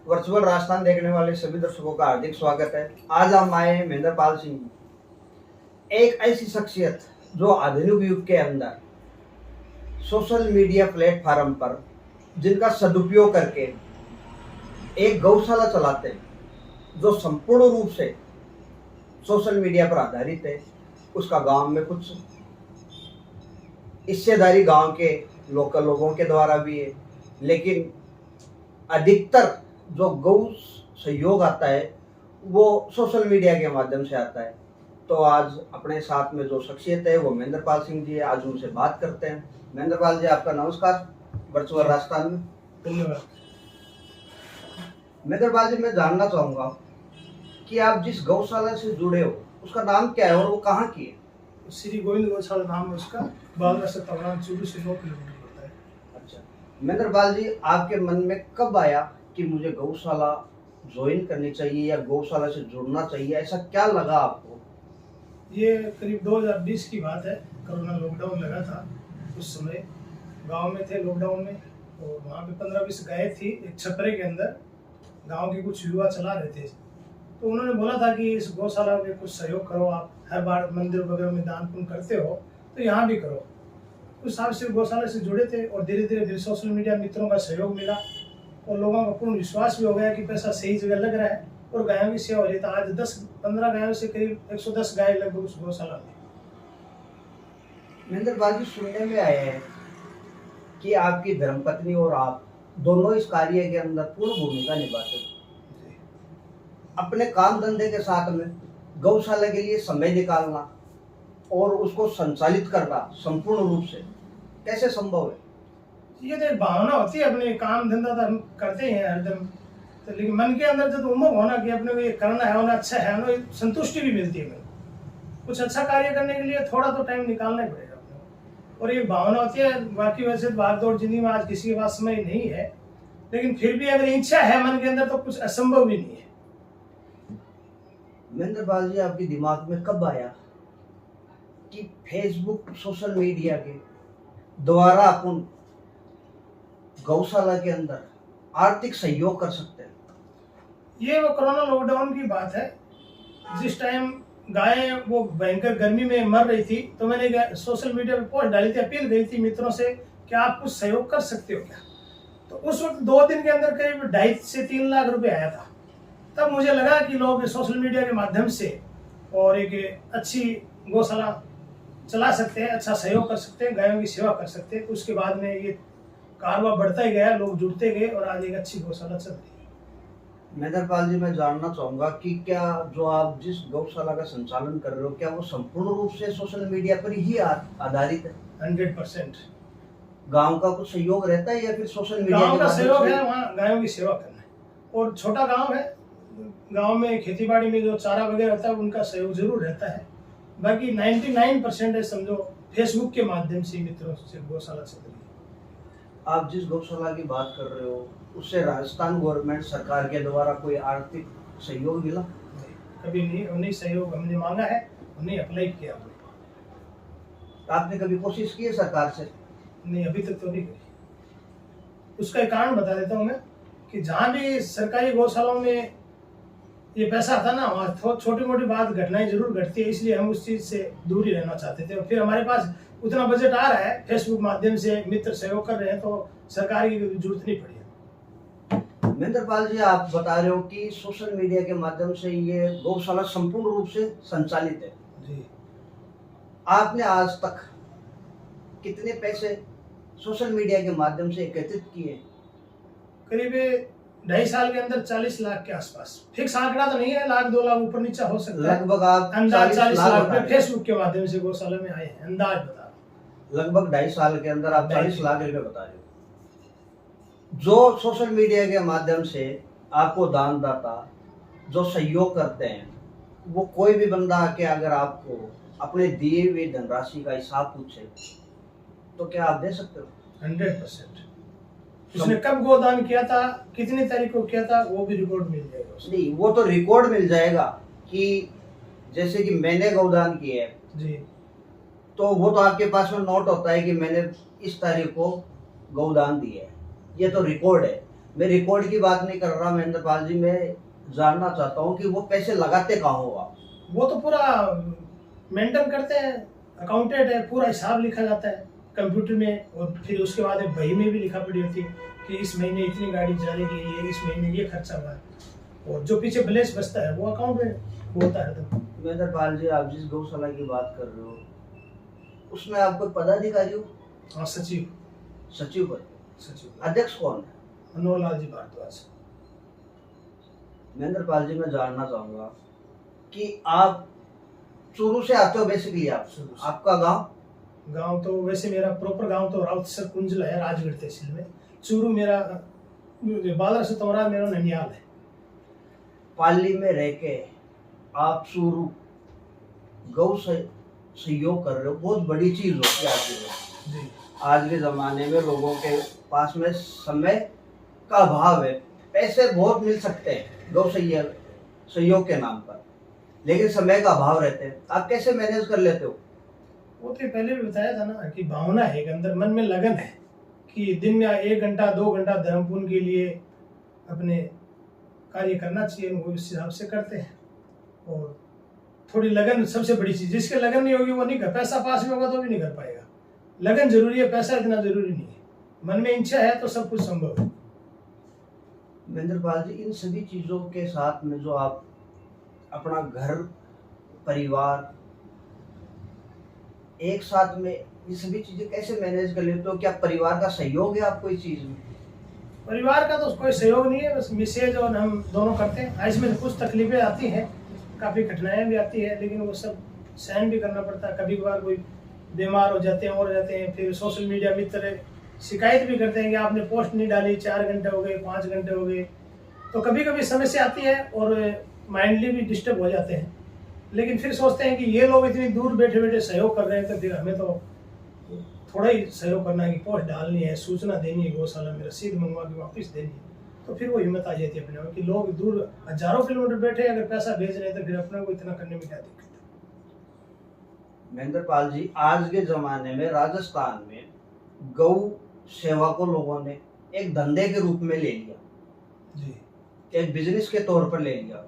Virtual Rajasthan देखने वाले सभी दर्शकों का हार्दिक स्वागत है। आज हम आए हैं महेंद्रपाल सिंह, एक ऐसी शख्सियत जो आधुनिक युग के अंदर सोशल मीडिया प्लेटफॉर्म पर जिनका सदुपयोग करके एक गौशाला चलाते हैं जो संपूर्ण रूप से सोशल मीडिया पर आधारित है। उसका गांव में कुछ हिस्सेदारी गांव के लोकल लोगों के द्वारा भी है, लेकिन अधिकतर जो गौ सहयोग आता है वो सोशल मीडिया के माध्यम से आता है। तो आज अपने साथ में जो शख्सियत है वो महेंद्रपाल सिंह जी है। आज उनसे बात करते हैं। महेंद्रपाल जी, आपका नमस्कार वर्चुअल राजस्थान में। धन्यवाद। महेंद्रपाल जी, मैं जानना चाहूँगा कि आप जिस गौशाला से जुड़े हो उसका नाम क्या है और वो कहाँ की है? श्री गोविंद गौशाला नाम है उसका। बागरा से तवरान चूरू से 9 किलोमीटर पड़ता है। अच्छा महेंद्रपाल जी, आपके मन में कब आया कि मुझे गौशाला ज्वाइन करनी चाहिए या गौशाला से जुड़ना चाहिए? ऐसा क्या लगा आपको? ये करीब 2020 की बात है। कोरोना लॉकडाउन लगा था उस समय। गांव में थे लॉकडाउन में, और वहाँ पे 15-20 गाय थी एक छपरे के अंदर। गांव के कुछ युवा चला रहे थे, तो उन्होंने बोला था कि इस गौशाला में कुछ सहयोग करो। आप हर बार मंदिर वगैरह में दान पुण्य करते हो तो यहाँ भी करो। उस हिसाब से गौशाला से जुड़े थे, और धीरे धीरे फिर सोशल मीडिया मित्रों का सहयोग मिला और लोगों का पूर्ण विश्वास भी हो गया कि पैसा सही जगह लग रहा है और गायों की सेवा हो रही है। तो आज 10-15 गायों से करीब 110 गाय लगभग उस गौशाला में। महेंद्रपाल जी, सुनने में आया है कि आपकी धर्मपत्नी और आप दोनों इस कार्य के अंदर पूर्ण भूमिका निभाते हो। अपने काम धंधे के साथ में गौशाला के लिए समय निकालना और उसको संचालित करना संपूर्ण रूप से कैसे संभव है? ये तो एक भावना होती है। अपने काम धंधा तो हम करते ही हैं हरदम, तो लेकिन मन के अंदर जो उमंग होना कि अपने को ये करना है, होना अच्छा है, ना संतुष्टि भी मिलती है। कुछ अच्छा कार्य करने के लिए थोड़ा तो टाइम निकालना ही पड़ेगा अपने को, और ये भावना होती है। बाकी वैसे भाग दौड़ जिंदगी में आज किसी के पास समय नहीं है, लेकिन फिर भी अगर इच्छा है मन के अंदर तो कुछ असंभव भी नहीं है। महेंद्रपाल जी, आपके दिमाग में कब आया कि फेसबुक सोशल मीडिया के द्वारा अपन गौशाला के अंदर आर्थिक सहयोग कर सकते हैं? ये वो कोरोना लॉकडाउन की बात है। जिस टाइम गायें वो भयंकर गर्मी में मर रही थी, तो मैंने सोशल मीडिया पे पोस्ट डाली थी, अपील गई थी मित्रों से कि आप कुछ सहयोग कर सकते हो क्या। तो उस वक्त 2 दिन के अंदर करीब 2.5 से 3 लाख रुपए आया था। तब मुझे लगा कि लोग सोशल मीडिया के माध्यम से और एक अच्छी गौशाला चला सकते हैं, अच्छा सहयोग कर सकते हैं, गायों की सेवा कर सकते हैं। तो उसके बाद में ये कारवा बढ़ता ही गया, लोग जुड़ते गए और आज एक अच्छी गौशाला चल रही है। महेंद्रपाल जी, मैं जानना चाहूंगा कि क्या जो आप जिस गौशाला का संचालन कर रहे हो, क्या वो संपूर्ण रूप से सोशल मीडिया पर ही आधारित है? 100%। गांव का कुछ सहयोग रहता है या फिर सोशल मीडिया गांव के का माध्यम सहयोग से? है, वहाँ गायों की सेवा करना है। और छोटा गांव है, गांव में खेतीबाड़ी में जो चारा वगैरह होता है उनका सहयोग जरूर रहता है। बाकी 99% है समझो फेसबुक के माध्यम से मित्रों से गौशाला चल रही है। आप जिस गौशाला की बात कर रहे हो उससे राजस्थान गवर्नमेंट सरकार के द्वारा कोई आर्थिक सहयोग मिला? नहीं, कभी नहीं। और नहीं सहयोग हमने मांगा है और नहीं अप्लाई किया हमने। आपने कभी कोशिश की है सरकार से? नहीं, अभी तक तो नहीं करी। उसका एक कारण बता देता हूँ मैं, कि जहाँ भी सरकारी गौशालाओं में ये पैसा आता ना, वहाँ छोटी मोटी बात घटनाएं जरूर घटती है, इसलिए हम उस चीज़ से दूर ही रहना चाहते थे। और फिर हमारे पास उतना बजट आ रहा है, फेसबुक माध्यम से मित्र सहयोग कर रहे हैं, तो सरकार की जरूरत नहीं पड़ी है। महेंद्रपाल जी, आप बता रहे हो कि सोशल मीडिया के माध्यम से ये गौशाला संपूर्ण रूप से संचालित है जी। आपने आज तक कितने पैसे सोशल मीडिया के माध्यम से एकत्रित किए? करीब 2.5 साल के अंदर 40 लाख के आसपास। फिक्स आंकड़ा तो नहीं है, 1-2 लाख ऊपर नीचे हो सकता है। लगभग आप अंदाज 40 लाख बता रुपए रहे फेसबुक के माध्यम से गौशाला में आए हैं, अंदाज बता रहा हूं। हो। लगभग 2.5 साल के अंदर आप 40 2.5 लाख रुपए बता रहे हो। जो सोशल मीडिया के माध्यम से आपको दानदाता जो सहयोग करते हैं, वो कोई भी बंदा आके अगर आपको अपने दिए हुए धनराशि का हिसाब पूछे तो क्या आप दे सकते हो? 100%। उसने कब गोदान किया था, कितनी तारीख को किया था, वो भी रिकॉर्ड मिल जाएगा उसमें। नहीं, वो तो रिकॉर्ड मिल जाएगा कि जैसे कि मैंने गौदान किया है जी। तो वो तो आपके पास में नोट होता है कि मैंने इस तारीख को गौदान दिया है, ये तो रिकॉर्ड है। मैं रिकॉर्ड की बात नहीं कर रहा महेंद्रपाल जी, मैं जानना चाहता हूँ कि वो पैसे लगाते कहाँ हो आप? वो तो पूरा मेंटेन करते हैं, अकाउंटेंट है, पूरा हिसाब लिखा जाता है कंप्यूटर में, और फिर उसके बाद एक बही में भी लिखा पड़ी होती है कि इस महीने इतनी गाड़ी चलाने की है, इस महीने ये खर्चा हुआ है, और जो पीछे बैलेंस बचता है वो अकाउंट में होता है। तो महेंद्रपाल जी, आप जिस गौशाला की बात कर रहे हो उसमें आप कोई पदाधिकारी हो? हाँ, सचिव। सचिव पद? सचिव अध्यक्ष कौन है? मनोहर लाल जी भारद्वाज। महेंद्रपाल जी, मैं जानना चाहूंगा कि आप चूरू से आते हो बेसिकली, आप शुरू से। आपका गांव? गांव तो वैसे मेरा प्रॉपर गांव तो राउतसर कुंजला है, राजगढ़ तहसील में। चूरू मेरा बादर से तोरा मेरा ननियाल है। पाली में रह के आप चूरू गौ से सहयोग कर रहे हो, बहुत बड़ी चीज होती है आज के जी। आज के जमाने में। लोगों के पास में समय का अभाव है, पैसे बहुत मिल सकते हैं गौ सहयोग के नाम पर, लेकिन समय का अभाव रहते हैं। आप कैसे मैनेज कर लेते हो? वो तो पहले भी बताया था ना कि भावना है, एक अंदर मन में लगन है कि दिन में 1 घंटा 2 घंटा धर्म पुण्य के लिए अपने कार्य करना चाहिए, वो इस हिसाब से करते हैं। और थोड़ी लगन सबसे बड़ी चीज, जिसके लगन नहीं होगी वो नहीं कर, पैसा पास में होगा तो भी नहीं कर पाएगा। लगन जरूरी है, पैसा इतना जरूरी नहीं है। मन में इच्छा है तो सब कुछ संभव है। महेंद्रपाल जी, इन सभी चीजों के साथ में जो आप अपना घर परिवार एक साथ में ये सभी चीजें कैसे मैनेज कर लेते हो? क्या परिवार का सहयोग है आपको इस चीज में? परिवार का तो कोई सहयोग नहीं है, बस मिसेज और हम दोनों करते हैं। इसमें कुछ तकलीफें आती हैं, काफ़ी कठिनाइयाँ भी आती है, लेकिन वो सब सहन भी करना पड़ता है। कभी कभार कोई बीमार हो जाते हैं और जाते हैं, फिर सोशल मीडिया मित्र शिकायत भी करते हैं कि आपने पोस्ट नहीं डाली, 4 घंटे हो गए, 5 घंटे हो गए। तो कभी कभी समस्या आती है और माइंडली भी डिस्टर्ब हो जाते हैं, लेकिन फिर सोचते हैं कि ये लोग इतनी दूर बैठे बैठे सहयोग कर रहे हैं, तो फिर हमें तो थोड़ा ही सहयोग करना है कि पोस्ट डालनी है, सूचना देनी है, गौशाला में रसीद मंगवा के वापस देनी है। तो फिर वो हिम्मत आ जाती है अपने आप कि लोग दूर हजारों किलोमीटर बैठे अगर पैसा भेज रहे हैं तो फिर अपने को इतना करने में क्या दिक्कत है। महेंद्रपाल जी, आज के जमाने में राजस्थान में गौ सेवा को लोगों ने एक धंधे के रूप में ले लिया जी। एक बिजनेस के तौर पर ले लिया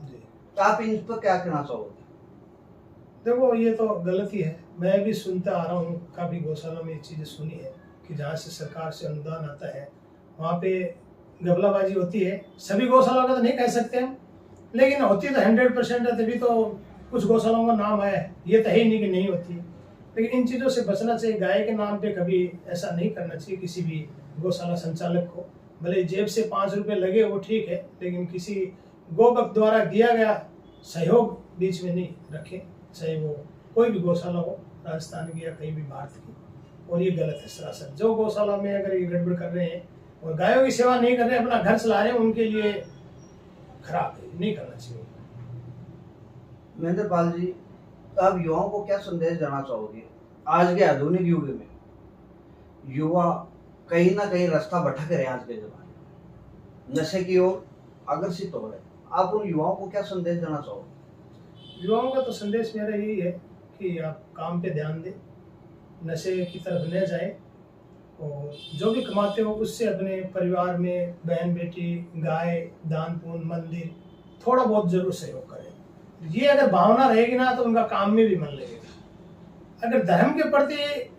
जी। तो आप इन पर क्या कहना चाहोगे? देखो, ये तो गलत ही है। मैं भी सुनता आ रहा हूँ, काफ़ी गौशाला में ये चीज़ें सुनी है कि जहाँ से सरकार से अनुदान आता है वहाँ पे घपलाबाजी होती है। सभी गौशालाओं का तो नहीं कह सकते हम, लेकिन होती तो 100% है, तभी तो कुछ गौशालाओं का नाम आया है। ये तो है ही नहीं कि नहीं होती है, लेकिन इन चीज़ों से बचना चाहिए। गाय के नाम पे कभी ऐसा नहीं करना चाहिए किसी भी गौशाला संचालक को। भले जेब से 5 रुपये लगे वो ठीक है, लेकिन किसी गोभक्त द्वारा दिया गया सहयोग बीच में नहीं रखें, चाहे वो कोई भी गौशाला हो, राजस्थान की या कहीं भी भारत की। और ये गलत है सरासर। जो गौशाला में अगर ये गड़बड़ कर रहे हैं और गायों की सेवा नहीं कर रहे हैं, अपना घर चला रहे हैं, उनके लिए खराब है, नहीं करना चाहिए। महेंद्रपाल जी, आप युवाओं को क्या संदेश देना चाहोगे? आज के आधुनिक युग में युवा कहीं ना कहीं रास्ता भटक रहे हैं, आज के जमाने नशे की ओर अग्रसित हो रहे हैं। आप उन युवाओं को क्या संदेश देना चाहोगे? युवाओं का तो संदेश मेरा यही है कि आप काम पे ध्यान दें, नशे की तरफ न जाए, और जो भी कमाते हो उससे अपने परिवार में बहन बेटी, गाय, दान पुण्य, मंदिर थोड़ा बहुत जरूर सहयोग करें। ये अगर भावना रहेगी ना तो उनका काम में भी मन लगेगा। अगर धर्म के प्रति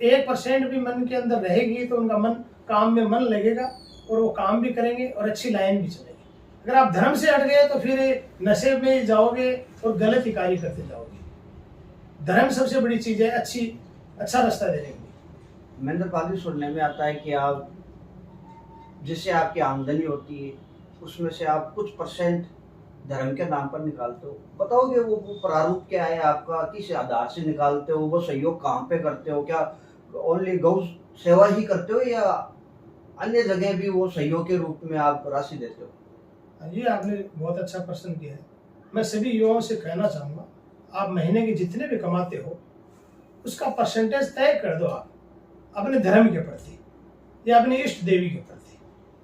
1% भी मन के अंदर रहेगी तो उनका मन काम में मन लगेगा और वो काम भी करेंगे और अच्छी लाइन भी चलेगी। अगर आप धर्म से हट गए तो फिर नशे में जाओगे और गलत ही कार्य करते जाओगे। धर्म सबसे बड़ी चीज है, अच्छा रास्ता देने के लिए। महेंद्रपाल जी, सुनने में आता है कि आप जिससे आपकी आमदनी होती है उसमें से आप कुछ परसेंट धर्म के नाम पर निकालते हो। बताओगे वो प्रारूप क्या है आपका? किस आधार से निकालते हो? वो सहयोग कहाँ पे करते हो? क्या ओनली गौ सेवा ही करते हो या अन्य जगह भी वो सहयोग के रूप में आप राशि देते हो? ये आपने बहुत अच्छा प्रश्न किया है। मैं सभी युवाओं से कहना चाहूँगा, आप महीने के जितने भी कमाते हो उसका परसेंटेज तय कर दो। आप अपने धर्म के प्रति या अपने इष्ट देवी के प्रति,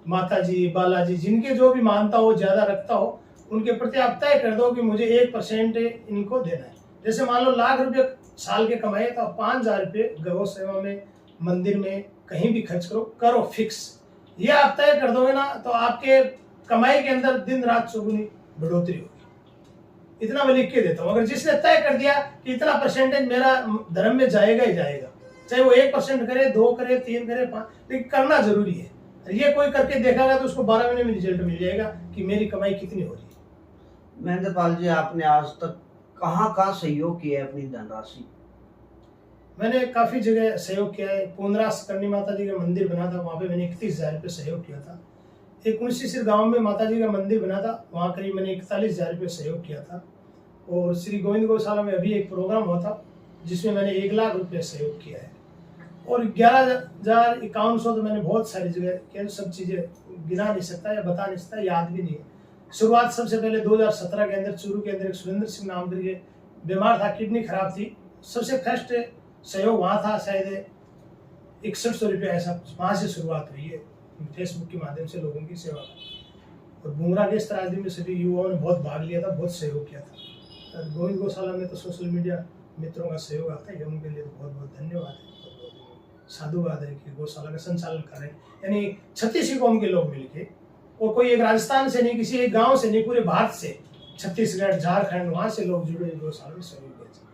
माता जी, बालाजी, जिनके जो भी मानता हो, ज़्यादा रखता हो, उनके प्रति आप तय कर दो कि मुझे 1% इनको देना है। जैसे मान लो लाख रुपये साल के कमाए तो आप 5,000 रुपये गौ सेवा में, मंदिर में, कहीं भी खर्च करो फिक्स। ये आप तय कर दोगे ना तो आपके कमाई के अंदर दिन रात चौगुनी बढ़ोतरी होगी। इतना मैं लिख के देता हूँ। अगर जिसने तय कर दिया कि इतना परसेंटेज मेरा धर्म में जाएगा ही जाएगा, चाहे वो 1% करे, 2 करे, 3 करे, 5, लेकिन करना जरूरी है। ये कोई करके देखागा तो उसको 12 महीने में रिजल्ट मिल जाएगा कि मेरी कमाई कितनी हो रही है। महेंद्र पाल जी, आपने आज तक कहाँ कहाँ सहयोग किया है अपनी धनराशि? मैंने काफ़ी जगह सहयोग किया है। पुनरास करनी माता जी का मंदिर बना था, वहाँ पे मैंने 31,000 रुपये सहयोग किया था। एक मुंशी गांव में माता जी का मंदिर बना था, वहाँ करीब मैंने 41,000 रुपये सहयोग किया था। और श्री गोविंद गौशाला में अभी एक प्रोग्राम हुआ था जिसमें मैंने 1 लाख रुपये सहयोग किया है। और 11,5100 तो मैंने बहुत सारी जगह किया। सब चीज़ें गिना नहीं सकता या बता नहीं सकता, याद भी नहीं है। शुरुआत सबसे पहले 2017 के अंदर चूरू के अंदर एक सुरेंद्र सिंह नाम करके बीमार था, किडनी खराब थी, सबसे फर्स्ट सहयोग वहाँ था। शायद 6100 रुपये ऐसा, वहाँ से शुरुआत हुई है फेसबुक के माध्यम से लोगों की सेवा। और बुमराह के इस त्रासदी में सभी युवाओं ने बहुत भाग लिया था, बहुत सहयोग किया था। और गोविंद गौशाला में तो सोशल मीडिया मित्रों का सहयोग आता है, उनके लिए तो बहुत बहुत धन्यवाद है, साधुवाद है कि गौशाला का संचालन कर रहे हैं। यानी 36 कौम के लोग मिलके, और कोई एक राजस्थान से नहीं, किसी एक गांव से नहीं, पूरे भारत से, छत्तीसगढ़, झारखंड, वहां से लोग जुड़े गौशाला में सहयोग देते हैं।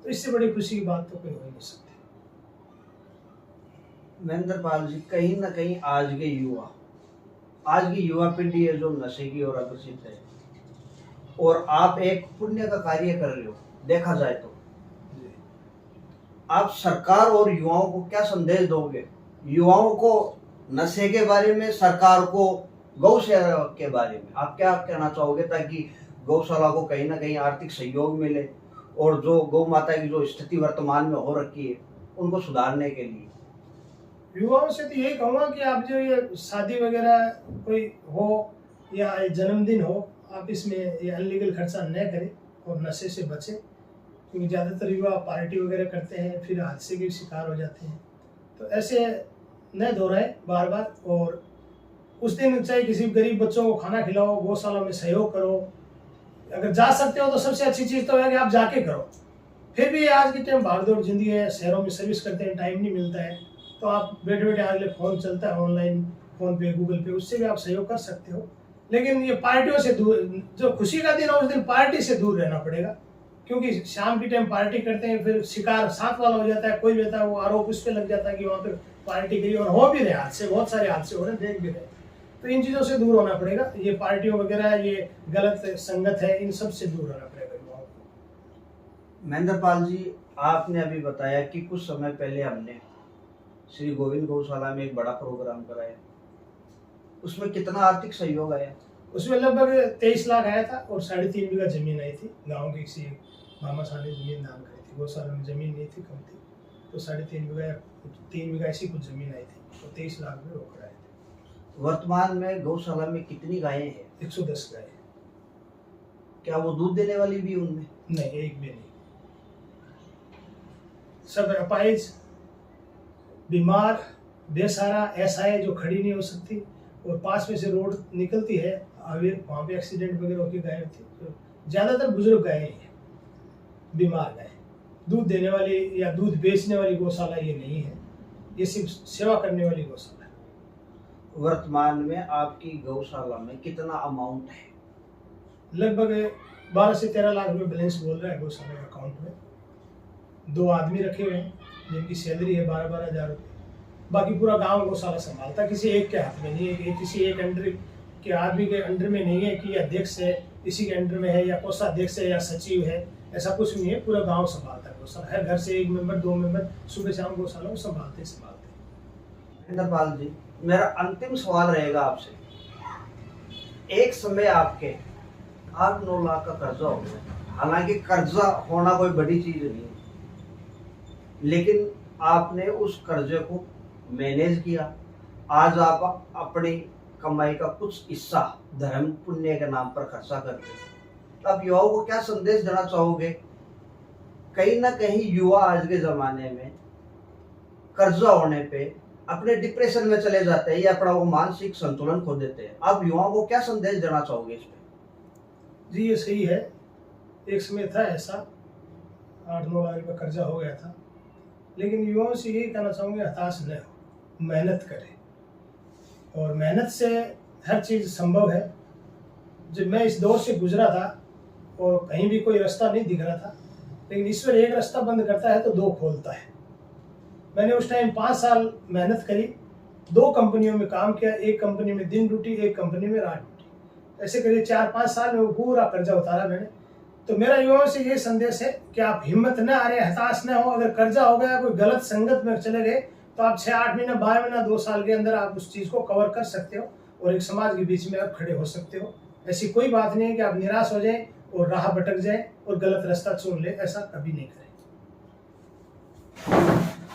तो इससे बड़ी खुशी की बात तो कोई हो ही नहीं सकती। महेंद्र पाल जी, कहीं ना कहीं आज की युवा पीढ़ी है जो नशे की ओर अग्रसित है, और आप एक पुण्य का कार्य कर रहे हो देखा जाए तो। आप सरकार और युवाओं को क्या संदेश दोगे? युवाओं को नशे के बारे में, सरकार को गौशाला के बारे में आप क्या कहना चाहोगे, ताकि गौशाला को कहीं ना कहीं आर्थिक सहयोग मिले और जो गौ माता की जो स्थिति वर्तमान में हो रखी है उनको सुधारने के लिए? युवाओं से तो यही कहूँगा कि आप जो ये शादी वगैरह कोई हो या जन्मदिन हो, आप इसमें ये अनलीगल खर्चा न करें और नशे से बचें, क्योंकि ज़्यादातर युवा पार्टी वगैरह करते हैं, फिर हादसे के शिकार हो जाते हैं। तो ऐसे न दोहराएं बार बार। और उस दिन चाहे किसी गरीब बच्चों को खाना खिलाओ, गौशाला में सहयोग करो। अगर जा सकते हो तो सबसे अच्छी चीज़ तो है कि आप जाके करो। फिर भी आज के टाइम भागदौड़ जिंदगी है, शहरों में सर्विस करते हैं, टाइम नहीं मिलता है, तो आप बैठे बैठे अगले फ़ोन चलता है ऑनलाइन, फ़ोन पे, गूगल पे, उससे भी आप सहयोग कर सकते हो। लेकिन ये पार्टियों से दूर, जो खुशी का दिन है उस दिन पार्टी से दूर रहना पड़ेगा, क्योंकि शाम की टाइम पार्टी करते हैं, फिर शिकार साथ वाला हो जाता है, कोई रहता है वो आरोप उस पर लग जाता है कि वहाँ पर पार्टी करी, और हो भी रहे हादसे, बहुत सारे हादसे हो रहे हैं, देख भी रहे। तो इन चीज़ों से दूर होना पड़ेगा। ये पार्टियों वगैरह, ये गलत संगत है, इन सब से दूर रहना पड़ेगा युवाओं को। महेंद्र पाल जी, आपने अभी बताया कि कुछ समय पहले हमने श्री गोविंद गौशाला में एक बड़ा प्रोग्राम कराया, उसमें कितना आर्थिक सहयोग आया? उसमें लगभग 23 लाख आया था, और 3.5 बीघा जमीन आई थी। गांव की किसी मामा साहब ने जमीन दान करी थी, गौशाला में जमीन नहीं थी, कम थी, तो 3.5 बीघा या 3 बीघा ऐसी कुछ जमीन आई थी, तो 23 लाख में रोकड़ आए थे। वर्तमान में गौशाला में कितनी गायें हैं? 110 गाय। क्या वो दूध देने वाली भी उनमें? नहीं, एक भी नहीं, सब अपाइज, बीमार, बेसहारा, ऐसा है जो खड़ी नहीं हो सकती। और पास में से रोड निकलती है, वहाँ पे एक्सीडेंट वगैरह होकर गाय होती है। तो ज़्यादातर बुजुर्ग गायें हैं, बीमार गाय। दूध देने वाली या दूध बेचने वाली गौशाला ये नहीं है, ये सिर्फ सेवा करने वाली गौशाला है। वर्तमान में आपकी गौशाला में कितना अमाउंट है? लगभग 12 से 13 लाख रुपए बैलेंस बोल रहा है गौशाला के अकाउंट में। 2 आदमी रखे हुए हैं जिनकी सैलरी है 12-12 हज़ार रुपये। बाकी पूरा गांव गौशाला संभालता, किसी एक के हाथ में नहीं है, कि किसी एक अंडर के आदमी के अंडर में नहीं है कि अध्यक्ष है इसी के अंडर में है, या कोषाध्यक्ष है, या सचिव है, ऐसा कुछ नहीं है। पूरा गांव संभालता है गौशाला, हर घर से 1 मेंबर 2 मेंबर सुबह शाम गौशाला को संभालते। महेंद्र पाल जी, मेरा अंतिम सवाल रहेगा आपसे। एक समय आपके 8-9 लाख का कर्जा हो गया, हालांकि कर्जा होना कोई बड़ी चीज नहीं है, लेकिन आपने उस कर्जे को मैनेज किया। आज आप अपनी कमाई का कुछ हिस्सा धर्म पुण्य के नाम पर खर्चा करते हैं। अब युवाओं को क्या संदेश देना चाहोगे? कहीं ना कहीं युवा आज के जमाने में कर्जा होने पे अपने डिप्रेशन में चले जाते हैं या अपना वो मानसिक संतुलन खो देते हैं। आप युवाओं को क्या संदेश देना चाहोगे इस पे? जी, ये सही है। एक समय था ऐसा, 8-9 लाख रुपये कर्जा हो गया था, लेकिन युवाओं से यही कहना चाहूँगा, हताश न हो, मेहनत करें। और मेहनत से हर चीज़ संभव है। जब मैं इस दौर से गुजरा था और कहीं भी कोई रास्ता नहीं दिख रहा था, लेकिन ईश्वर एक रास्ता बंद करता है तो दो खोलता है। मैंने उस टाइम 5 साल मेहनत करी, 2 कंपनियों में काम किया, एक कंपनी में दिन ड्यूटी, एक कंपनी में रात ड्यूटी। ऐसे करीब 4-5 साल में वो पूरा कर्जा उतारा मैंने। तो मेरा युवाओं से ये संदेश है कि आप हिम्मत न हारे, हताश न हो। अगर कर्जा हो गया, कोई गलत संगत में चले गए, तो आप 6-8 महीना, 12 महीना, 2 साल के अंदर आप उस चीज़ को कवर कर सकते हो और एक समाज के बीच में आप खड़े हो सकते हो। ऐसी कोई बात नहीं है कि आप निराश हो जाए और राह भटक जाए और गलत रास्ता चुन ले, ऐसा कभी नहीं करें।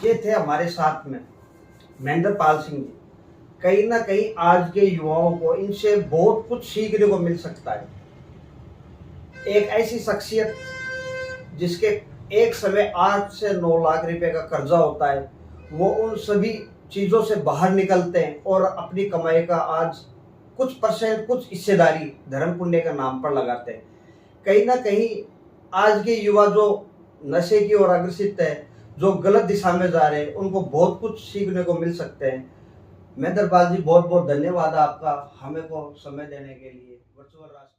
ये थे हमारे साथ में महेंद्र पाल सिंह जी। कहीं ना कहीं आज के युवाओं को इनसे बहुत कुछ सीखने को मिल सकता है। एक ऐसी शख्सियत जिसके एक समय 8 से 9 लाख रुपए का कर्जा होता है, वो उन सभी चीज़ों से बाहर निकलते हैं और अपनी कमाई का आज कुछ परसेंट, कुछ हिस्सेदारी धर्म पुण्य के नाम पर लगाते हैं। कहीं ना कहीं आज के युवा जो नशे की ओर अग्रसित है, जो गलत दिशा में जा रहे हैं, उनको बहुत कुछ सीखने को मिल सकते हैं। महेंद्र पाल जी, बहुत बहुत धन्यवाद आपका हमें को समय देने के लिए। वर्चुअल राष्ट्र